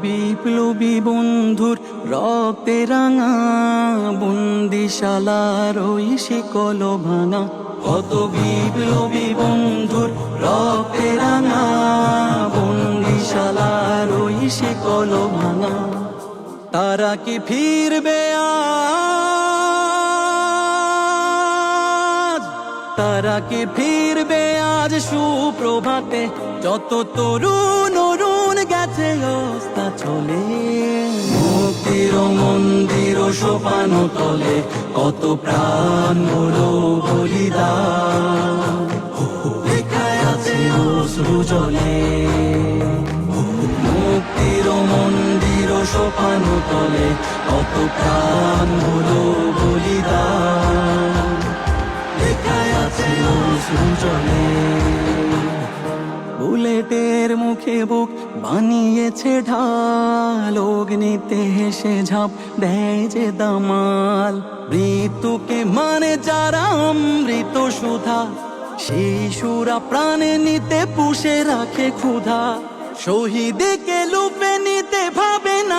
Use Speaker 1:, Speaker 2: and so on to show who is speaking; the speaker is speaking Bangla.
Speaker 1: বিপ্লবী বন্ধুর রক্তে রাঙা বন্দিশালার ওই শিকল ভাঙা, কত বিপ্লবী বন্ধুর রক্তে রাঙা বন্দিশালার ওই শিকল ভাঙা। তারা কি ফিরবে আজ, তারা কি ফিরবে আজ সুপ্রভাতে? যত তরুণ অরুণ গেছে অস্তা চলে, মুক্তির মন্দির সোপান তলে কত প্রাণ হলো বলিদান। লেখায় আছে অশ্রু জলে, মুক্তির মন্দির সোপান তলে কত প্রাণ হলো বলিদান। লেখায় আছে অশ্রু জলে। বুলেটের মুখে বুক বানিয়েছে ঢাল, অগ্নিতে হেসে ঝাঁপ দেয় যে দামাল। মৃত্যুকে মানে যারা অমৃত সুধা, শিশুরা প্রাণে নিতে পুষে রাখে ক্ষুধা। শহীদকে লুপে নিতে ভাবে না